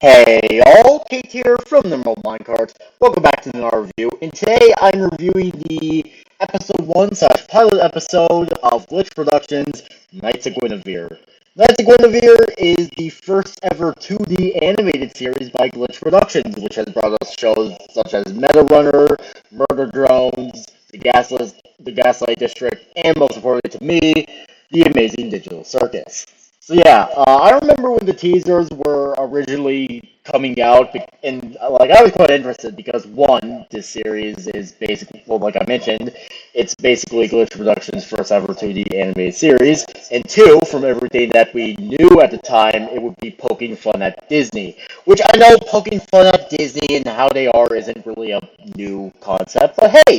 Hey all, Kate here from the Remote Minecarts. Welcome back to another review, and today I'm reviewing the episode 1 slash pilot episode of Glitch Productions' Knights of Guinevere. Knights of Guinevere is the first ever 2D animated series by Glitch Productions, which has brought us shows such as Meta Runner, Murder Drones, the Gaslight District, and most importantly to me, The Amazing Digital Circus. So yeah, I remember when the teasers were originally coming out, and like I was quite interested because one, this series is basically, well, like I mentioned, it's basically Glitch Productions' first ever 2D animated series, and two, from everything that we knew at the time, it would be poking fun at Disney, which I know poking fun at Disney and how they are isn't really a new concept, but hey,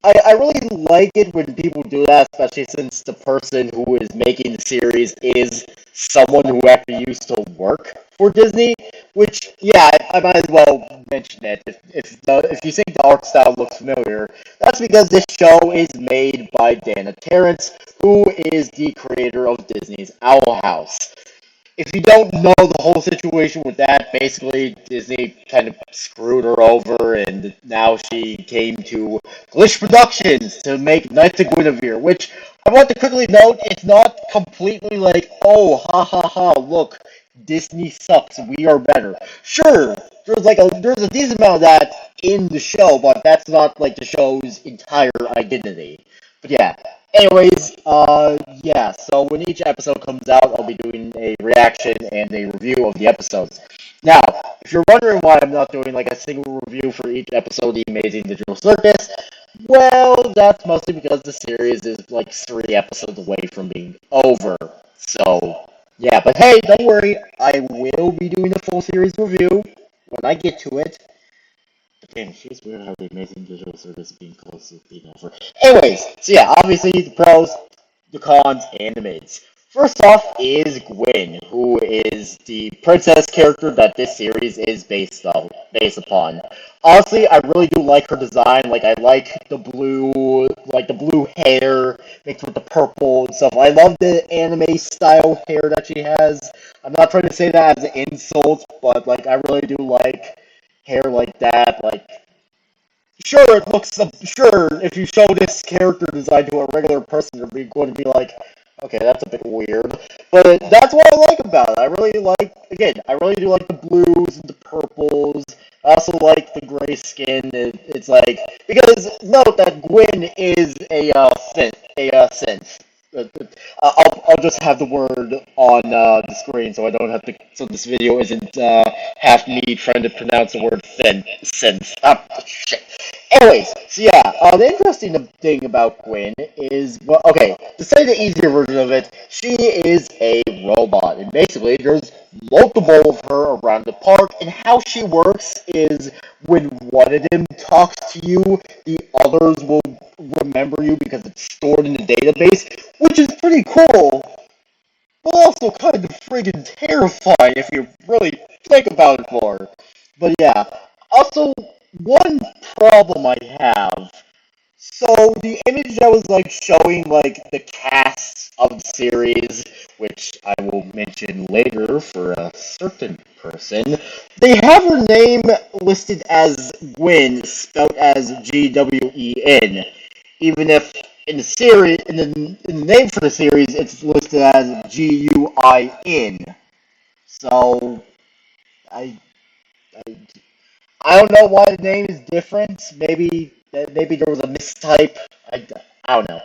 I really like it when people do that, especially since the person who is making the series is someone who actually used to work for Disney. Which, yeah, I might as well mention it. If you think the art style looks familiar, that's because this show is made by Dana Terrence, who is the creator of Disney's Owl House. If you don't know the whole situation with that, basically Disney kind of screwed her over, and now she came to Glitch Productions to make Knights of Guinevere, which I want to quickly note, it's not completely like, oh, ha ha ha, look, Disney sucks, we are better. Sure, there's a decent amount of that in the show, but that's not like the show's entire identity. But yeah, anyways, yeah, so when each episode comes out, I'll be doing a reaction and a review of the episodes. Now, if you're wondering why I'm not doing like a single review for each episode of The Amazing Digital Circus, well, that's mostly because the series is like 3 episodes away from being over. So, yeah, but hey, don't worry, I will be doing a full series review when I get to it. Damn, she's weird how the Amazing Digital Service being close to being over. Anyways, so yeah, obviously the pros, the cons, and the mids. First off is Gwen, who is the princess character that this series is based upon. Honestly, I really do like her design. Like I like the blue hair mixed with the purple and stuff. I love the anime style hair that she has. I'm not trying to say that as an insult, but like I really do like hair like that. Like, sure, it looks sure if you show this character design to a regular person, they're going to be like, okay, that's a bit weird. But that's what I like about it. I really like, again, I really do like the blues and the purples. I also like the gray skin. It's like, because note that Gwen is a synth. I'll just have the word on the screen so I don't have to, so this video isn't half me trying to pronounce the word sense. Ah, shit. Anyways, so yeah, the interesting thing about Gwen is, well, okay, to say the easier version of it, she is a robot, and basically there's multiple of her around the park, and how she works is when one of them talks to you, the others will remember you because it's stored in the database, which is pretty cool, but also kind of friggin' terrifying if you really think about it more. But yeah, also, one problem I have. So the image that was like showing like the cast of the series, which I will mention later for a certain person, they have her name listed as Gwen, spelled as Gwen, even if in the series, in the name for the series, it's listed as Guin. So I, I I don't know why the name is different. Maybe there was a mistype. I don't know.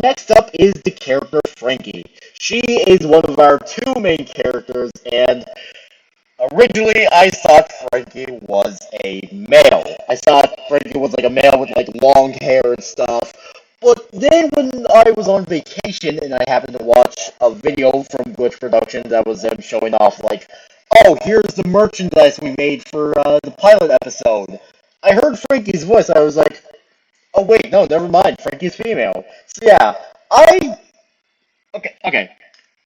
Next up is the character Frankie. She is one of our two main characters, and originally I thought Frankie was a male. I thought Frankie was like a male with like long hair and stuff. But then when I was on vacation and I happened to watch a video from Glitch Productions that was them showing off like, oh, here's the merchandise we made for the pilot episode. I heard Frankie's voice. I was like, oh wait, no, never mind. Frankie's female. So yeah, okay.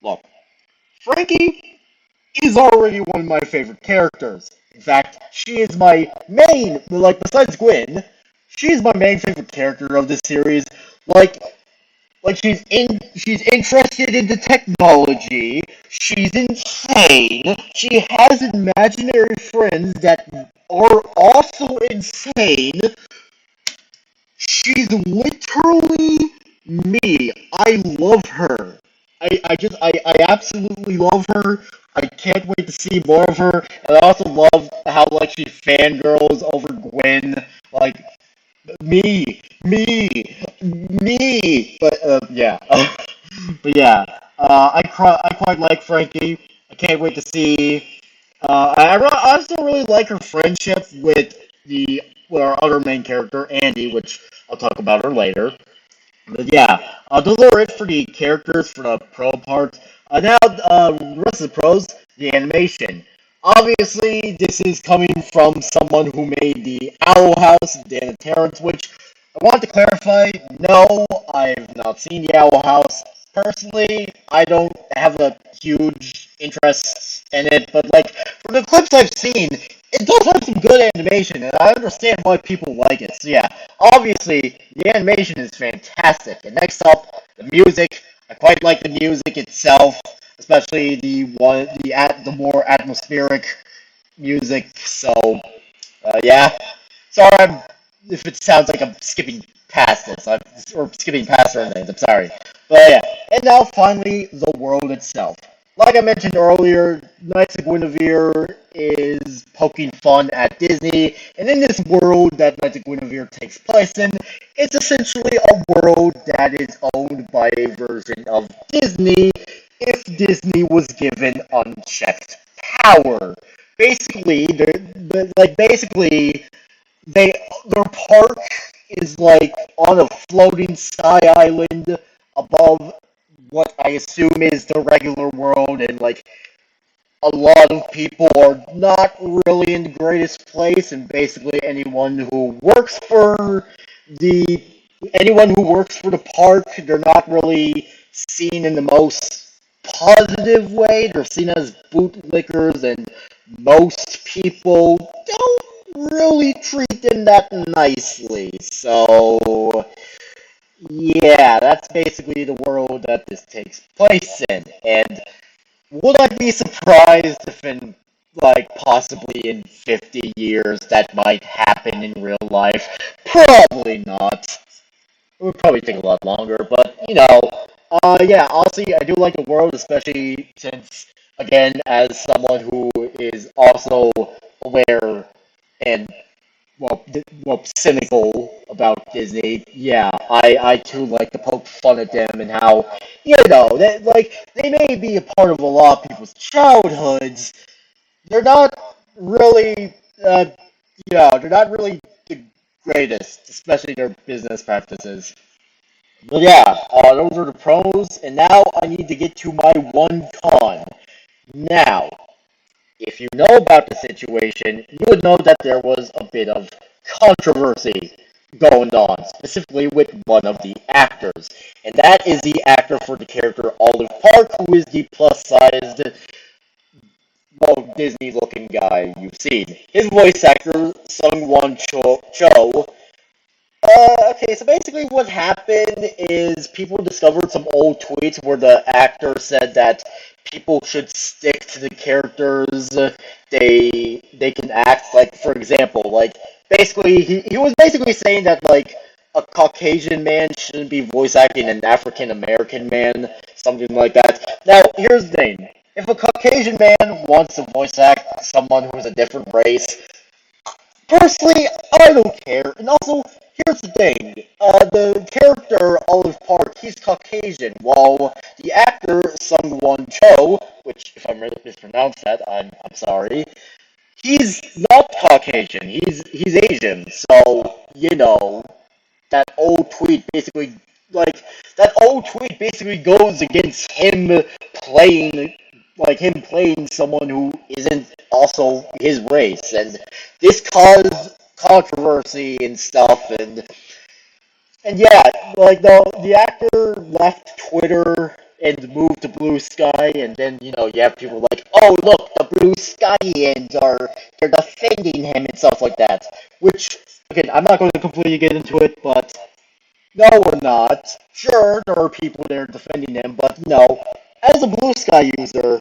Look, Frankie is already one of my favorite characters. In fact, she is my main, like besides Gwen, she is my main favorite character of this series. Like, Like she's interested in the technology. She's insane. She has imaginary friends that are also insane. She's literally me. I love her. I absolutely love her. I can't wait to see more of her. And I also love how like she fangirls over Gwen. Like me. But yeah, but yeah. I quite like Frankie. I can't wait to see. I also really like her friendship with our other main character Andy, which I'll talk about her later. But yeah, those are it for the characters for the pro part. Now, rest of the pros, the animation. Obviously, this is coming from someone who made the Owl House, Dan Terrence, which I want to clarify, no, I've not seen the Owl House. Personally, I don't have a huge interest in it, but like, from the clips I've seen, it does have some good animation, and I understand why people like it. So yeah, obviously, the animation is fantastic. And next up, the music. I quite like the music itself, especially the more atmospheric music. So yeah, sorry if it sounds like I'm skipping past this, or skipping past certain things. I'm sorry, but yeah. And now finally, the world itself. Like I mentioned earlier, Knights of Guinevere is poking fun at Disney, and in this world that Knights of Guinevere takes place in, it's essentially a world that is owned by a version of Disney if Disney was given unchecked power. Basically, basically they their park is like on a floating sky island above what I assume is the regular world, and like a lot of people are not really in the greatest place, and basically the anyone who works for the park, they're not really seen in the most positive way. They're seen as bootlickers, and most people don't really treat them that nicely. So yeah, that's basically the world that this takes place in. And would I be surprised if like, possibly in 50 years that might happen in real life? Probably not. It would probably take a lot longer, but, yeah, honestly, I do like the world, especially since, again, as someone who is also aware and cynical about Disney. Yeah, I too like to poke fun at them and how, they may be a part of a lot of people's childhoods. They're not really, they're not really the greatest, especially their business practices. But yeah, those are the pros, and now I need to get to my one con. Now, if you know about the situation, you would know that there was a bit of controversy going on, specifically with one of the actors. And that is the actor for the character Olive Park, who is the plus-sized, Disney-looking guy you've seen. His voice actor, Cho, okay, so basically what happened is people discovered some old tweets where the actor said that people should stick to the characters they can act. Like, for example, like, basically he was basically saying that like a Caucasian man shouldn't be voice acting an African American man, something like that. Now, here's the thing. If a Caucasian man wants to voice act someone who's a different race, personally, I don't care. And also, here's the thing. The character, Olive Park, he's Caucasian, while the actor, Sung-won Cho, which, if I mispronounced that, I'm sorry, he's not Caucasian. He's Asian. So, that old tweet basically, goes against playing him playing someone who isn't also his race, and this caused controversy and stuff, and yeah, like the actor left Twitter and moved to Blue Sky, and then you have people like, oh look, the Blue Skyans they're defending him and stuff like that. Which, again, I'm not going to completely get into it, but No, we're not. Sure, there are people there defending him, but as a Blue Sky user,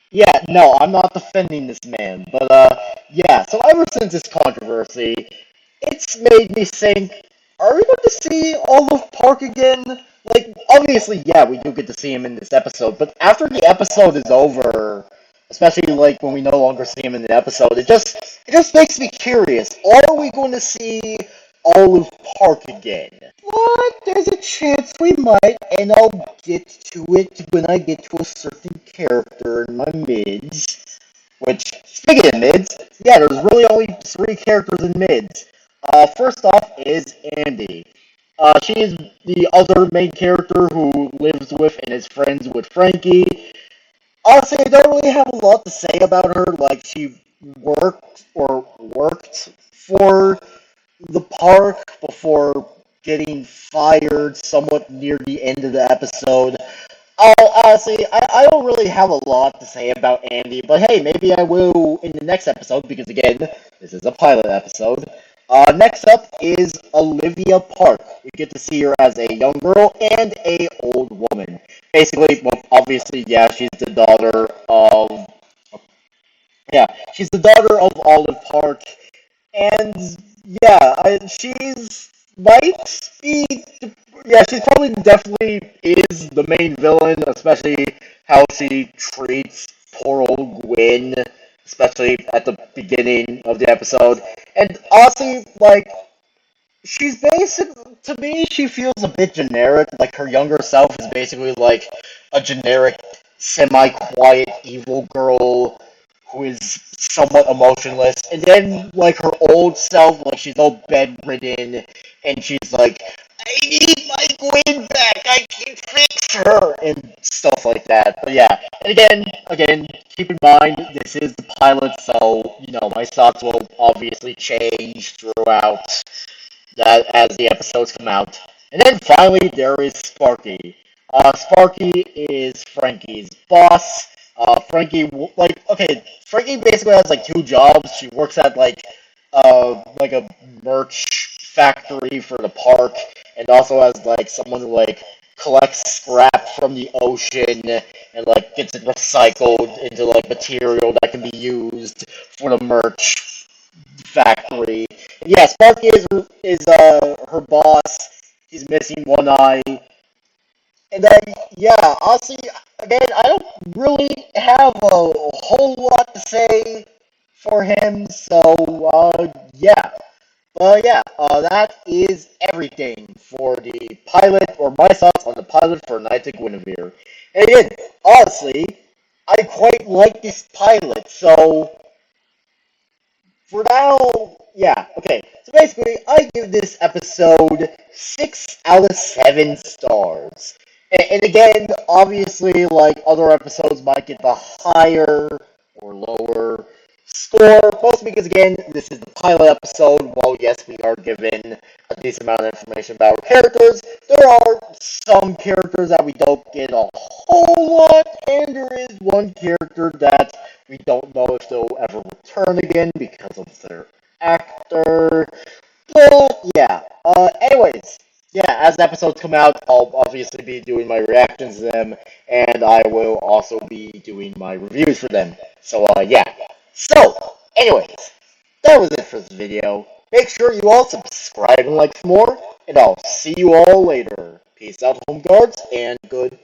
yeah, no, I'm not defending this man. But yeah. So ever since this controversy, it's made me think: are we going to see Olive Park again? Like, obviously, yeah, we do get to see him in this episode, but after the episode is over, especially like when we no longer see him in the episode, it just makes me curious. Are we going to see Olive Park again? But there's a chance we might, and I'll get to it when I get to a certain character in my mids. Which, speaking of mids, yeah, there's really only three characters in mids. First off is Andy. She is the other main character who lives with and is friends with Frankie. Honestly, I don't really have a lot to say about her. Like, she worked for the park before getting fired somewhat near the end of the episode. Honestly, I don't really have a lot to say about Andy, but hey, maybe I will in the next episode, because again, this is a pilot episode. Next up is Olivia Park. We get to see her as a young girl and a old woman. Basically, well, obviously, yeah, she's the daughter of Olive Park, and yeah, she's might be, yeah, she's probably definitely is the main villain, especially how she treats poor old Gwen, especially at the beginning of the episode. And honestly, like, she's basic to me. She feels a bit generic. Like her younger self is basically like a generic, semi-quiet evil girl who is somewhat emotionless. And then like her old self, like she's all bedridden, and she's like, "I need my Gwen back. I can fix her," and stuff like that. But yeah, and again, keep in mind this is the pilot, so my thoughts will obviously change throughout that as the episodes come out. And then finally, there is Sparky. Sparky is Frankie's boss. Frankie basically has like two jobs. She works at like a merch factory for the park, and also as like someone who like collects scrap from the ocean and like gets it recycled into like material that can be used for the merch factory. Yeah, Sparky is her boss. He's missing one eye. And then yeah, honestly, again, I don't really have a whole lot to say for him. So yeah. Yeah, that is everything for the pilot, or my thoughts on the pilot for Knights of Guinevere. And again, honestly, I quite like this pilot, so for now, yeah, okay. So basically, I give this episode 6 out of 7 stars. And again, obviously, like other episodes might get the higher or lower score, mostly because again, this is the pilot episode. While yes, we are given a decent amount of information about our characters, there are some characters that we don't get a whole lot, and there is one character that we don't know if they'll ever return again because of their actor. But yeah, anyways, yeah, as the episodes come out, I'll obviously be doing my reactions to them, and I will also be doing my reviews for them. So, yeah. So, anyways, that was it for this video. Make sure you all subscribe and like for more, and I'll see you all later. Peace out, home guards, and goodbye!